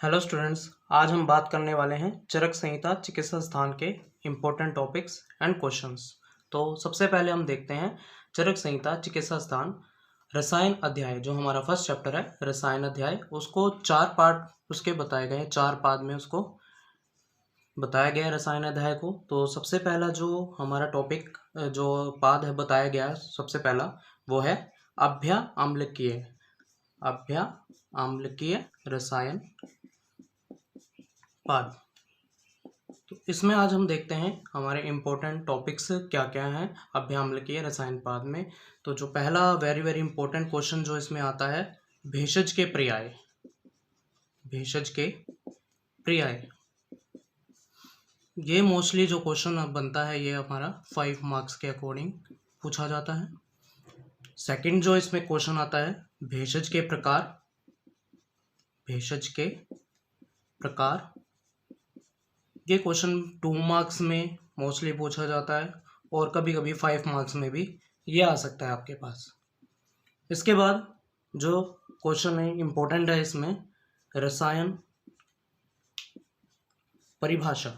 Hello students, आज हम बात करने वाले हैं चरक संहिता चिकित्सा स्थान के इम्पोर्टेंट टॉपिक्स एंड क्वेश्चंस। तो सबसे पहले हम देखते हैं चरक संहिता चिकित्सा स्थान रसायन अध्याय, जो हमारा फर्स्ट चैप्टर है रसायन अध्याय। उसको 4 पार्ट उसके बताए गए हैं, 4 पाद में उसको बताया गया है रसायन अध्याय को। तो सबसे पहला जो हमारा टॉपिक जो पाद है बताया गया है, सबसे पहला वो है अभ्या आम्लकीय रसायन पाद। तो इसमें आज हम देखते हैं हमारे इम्पोर्टेंट टॉपिक्स क्या क्या हैं अभ्याम्लकीय रसायन पाद में। तो जो पहला वेरी वेरी इंपॉर्टेंट क्वेश्चन जो इसमें आता है, भेषज के पर्याय। ये मोस्टली जो क्वेश्चन बनता है ये हमारा 5 मार्क्स के अकॉर्डिंग पूछा जाता है। सेकंड जो इसमें क्वेश्चन आता है, भेषज के प्रकार। ये क्वेश्चन 2 मार्क्स में मोस्टली पूछा जाता है और कभी कभी 5 मार्क्स में भी ये आ सकता है आपके पास। इसके बाद जो क्वेश्चन है इम्पोर्टेंट है इसमें, रसायन परिभाषा।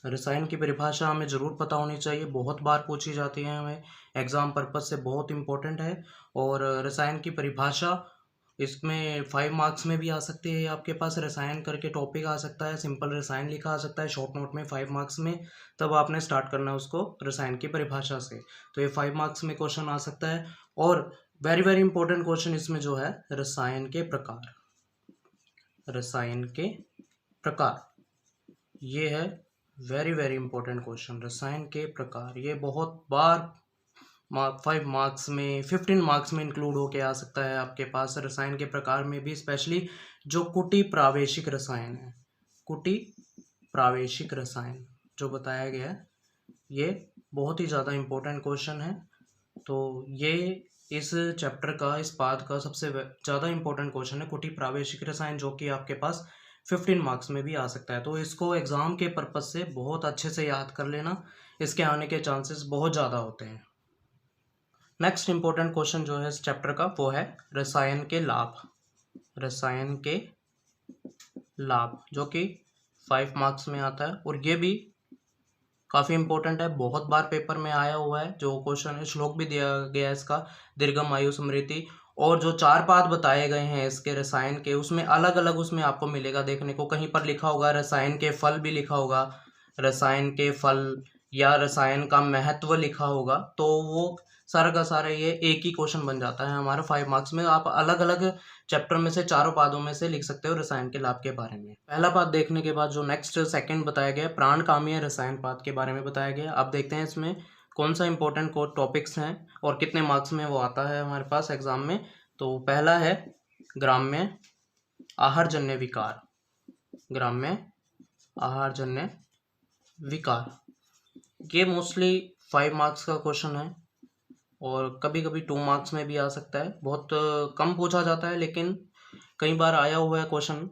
रसायन की परिभाषा हमें ज़रूर पता होनी चाहिए, बहुत बार पूछी जाती है, हमें एग्ज़ाम पर्पज से बहुत इम्पोर्टेंट है। और रसायन की परिभाषा इसमें 5 मार्क्स में भी आ सकती है। आपके पास रसायन करके टॉपिक आ सकता है, सिंपल रसायन लिखा आ सकता है शॉर्ट नोट में 5 मार्क्स में। तब आपने स्टार्ट करना है उसको रसायन की परिभाषा से, तो ये 5 मार्क्स में क्वेश्चन आ सकता है। और वेरी वेरी इंपॉर्टेंट क्वेश्चन इसमें जो है रसायन के प्रकार, ये है वेरी वेरी इंपॉर्टेंट क्वेश्चन। रसायन के प्रकार ये बहुत बार 5 मार्क्स में 15 मार्क्स में इंक्लूड होके आ सकता है आपके पास। रसायन के प्रकार में भी स्पेशली जो कुटी प्रावेशिक रसायन जो बताया गया है, ये बहुत ही ज़्यादा इम्पोर्टेंट क्वेश्चन है। तो ये इस चैप्टर का, इस पाद का सबसे ज़्यादा इम्पोर्टेंट क्वेश्चन है, कुटी प्रावेशिक रसायन, जो कि आपके पास 15 मार्क्स में भी आ सकता है। तो इसको एग्ज़ाम के पर्पज से बहुत अच्छे से याद कर लेना, इसके आने के चांसेस बहुत ज़्यादा होते हैं। नेक्स्ट इंपॉर्टेंट क्वेश्चन जो है इस चैप्टर का वो है रसायन के लाभ, जो कि 5 मार्क्स में आता है। और ये भी काफ़ी इंपॉर्टेंट है, बहुत बार पेपर में आया हुआ है। जो क्वेश्चन है, श्लोक भी दिया गया है इसका, दीर्घम आयु स्मृति। और जो 4 पाद बताए गए हैं इसके रसायन के, उसमें अलग अलग उसमें आपको मिलेगा देखने को। कहीं पर लिखा होगा रसायन के फल भी लिखा होगा, रसायन के फल या रसायन का महत्व लिखा होगा। तो वो सारा का सारा ये एक ही क्वेश्चन बन जाता है हमारा 5 मार्क्स में। आप अलग अलग चैप्टर में से चारों पादों में से लिख सकते हो रसायन के लाभ के बारे में। पहला पाद देखने के बाद जो नेक्स्ट सेकंड बताया गया प्राण कामीय रसायन पाद के बारे में बताया गया। अब देखते हैं इसमें कौन सा इंपॉर्टेंट टॉपिक्स हैं और कितने मार्क्स में वो आता है हमारे पास एग्जाम में। तो पहला है ग्राम्य आहारजन्य विकार। ये मोस्टली 5 मार्क्स का क्वेश्चन है और कभी कभी 2 मार्क्स में भी आ सकता है। बहुत कम पूछा जाता है लेकिन कई बार आया हुआ है क्वेश्चन।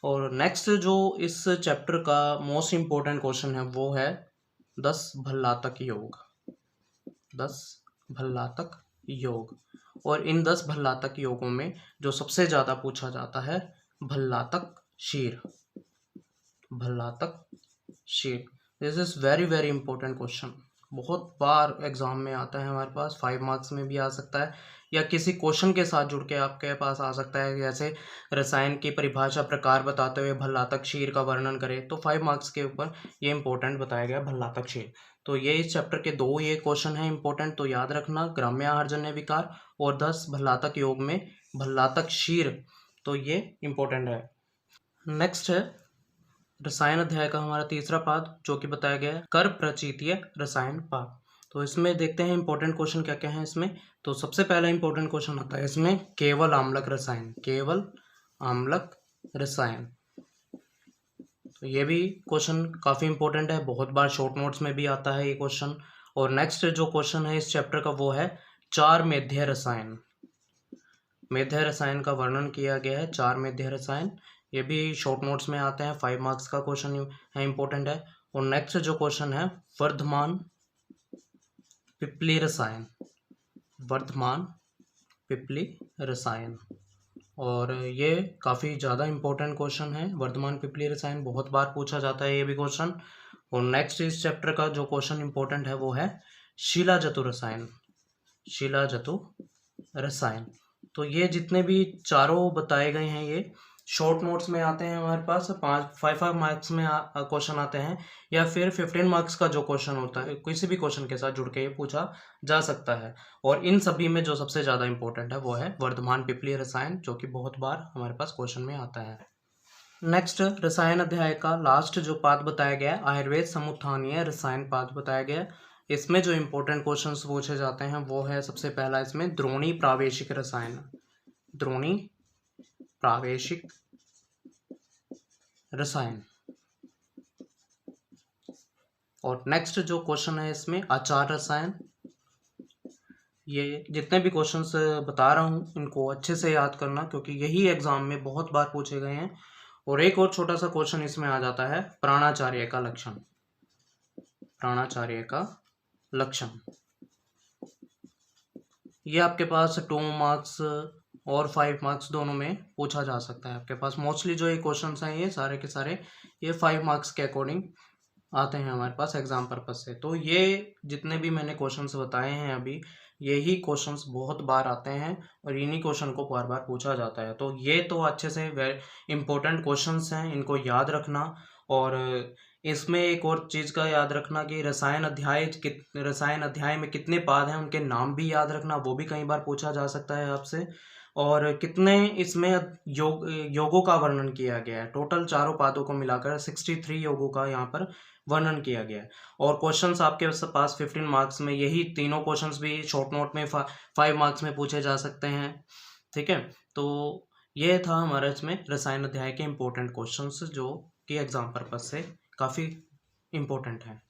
और नेक्स्ट जो इस चैप्टर का मोस्ट इम्पोर्टेंट क्वेश्चन है वो है 10 भल्लातक योग। और इन 10 भल्लातक योगों में जो सबसे ज़्यादा पूछा जाता है भल्लातक शीर। This is very very important question, बहुत बार एग्जाम में आता है हमारे पास, 5 मार्क्स में भी आ सकता है या किसी क्वेश्चन के साथ जुड़ के आपके पास आ सकता है। जैसे रसायन की परिभाषा प्रकार बताते हुए भल्लातक शीर का वर्णन करें, तो 5 मार्क्स के ऊपर ये इंपॉर्टेंट बताया गया भल्लातक शीर। तो ये इस चैप्टर के 2 ये क्वेश्चन है इंपॉर्टेंट, तो याद रखना, ग्राम्य आहारजन्य विकार और 10 भल्लातक योग में भल्लातक शीर। तो ये इंपॉर्टेंट है। नेक्स्ट है रसायन अध्याय का हमारा तीसरा पाद, जो कि बताया गया है कर प्रचीतीय रसायन पाद। तो इसमें देखते हैं इंपॉर्टेंट क्वेश्चन क्या क्या है इसमें। तो सबसे पहला इंपॉर्टेंट क्वेश्चन आता है इसमें केवल आम्लक रसायन। तो ये भी क्वेश्चन काफ़ी इंपॉर्टेंट है, बहुत बार शॉर्ट नोट्स में भी आता है ये क्वेश्चन। और नेक्स्ट जो क्वेश्चन है इस चैप्टर का वो है 4 मेध्य रसायन का वर्णन किया गया है, 4 मेध्य रसायन। ये भी शॉर्ट नोट्स में आते हैं, 5 मार्क्स का क्वेश्चन है, इंपॉर्टेंट है। और नेक्स्ट जो क्वेश्चन है वर्धमान पिप्पली रसायन। और ये काफ़ी ज़्यादा इम्पोर्टेंट क्वेश्चन है। वर्धमान पिपली रसायन बहुत बार पूछा जाता है ये भी क्वेश्चन। और नेक्स्ट इस चैप्टर का जो क्वेश्चन इम्पोर्टेंट है वो है शिलाजतु रसायन। शिलाजतु रसायन। तो ये जितने भी चारों बताए गए हैं ये शॉर्ट नोट्स में आते हैं हमारे पास, 5 मार्क्स में क्वेश्चन आते हैं, या फिर 15 मार्क्स का जो क्वेश्चन होता है किसी भी क्वेश्चन के साथ जुड़ के ये पूछा जा सकता है। और इन सभी में जो सबसे ज़्यादा इंपॉर्टेंट है वो है वर्धमान पिपली रसायन, जो कि बहुत बार हमारे पास क्वेश्चन में आता है। नेक्स्ट रसायन अध्याय का लास्ट जो पाठ बताया गया है आयुर्वेद समुत्थानीय रसायन पाठ बताया गया है। इसमें जो इम्पोर्टेंट क्वेश्चंस पूछे जाते हैं वो है सबसे पहला इसमें द्रोणी प्रावेशिक रसायन। द्रोणी प्रावेशिक रसायन। और नेक्स्ट जो क्वेश्चन है इसमें आचार रसायन। ये जितने भी क्वेश्चंस बता रहा हूँ इनको अच्छे से याद करना, क्योंकि यही एग्जाम में बहुत बार पूछे गए हैं। और एक और छोटा सा क्वेश्चन इसमें आ जाता है प्राणाचार्य का लक्षण। प्राणाचार्य का लक्षण ये आपके पास 2 मार्क्स और 5 मार्क्स दोनों में पूछा जा सकता है। आपके पास मोस्टली जो ये क्वेश्चंस हैं ये सारे के सारे ये 5 मार्क्स के अकॉर्डिंग आते हैं हमारे पास एग्जाम पर्पज से। तो ये जितने भी मैंने क्वेश्चंस बताए हैं अभी, यही क्वेश्चंस बहुत बार आते हैं और इन्हीं क्वेश्चन को बार बार पूछा जाता है। तो ये तो अच्छे से इम्पोर्टेंट क्वेश्चंस हैं, इनको याद रखना। और इसमें एक और चीज़ का याद रखना कि रसायन अध्याय में कितने पाद हैं उनके नाम भी याद रखना, वो भी कई बार पूछा जा सकता है आपसे। और कितने इसमें योगों का वर्णन किया गया है, टोटल चारों पादों को मिलाकर 63 योगों का यहाँ पर वर्णन किया गया है। और क्वेश्चंस आपके पास 15 मार्क्स में यही तीनों क्वेश्चंस भी शॉर्ट नोट में 5 मार्क्स में पूछे जा सकते हैं। ठीक है, तो ये था हमारा इसमें रसायन अध्याय के इम्पोर्टेंट क्वेश्चंस जो कि एग्जाम पर्पज से काफ़ी इम्पोर्टेंट है।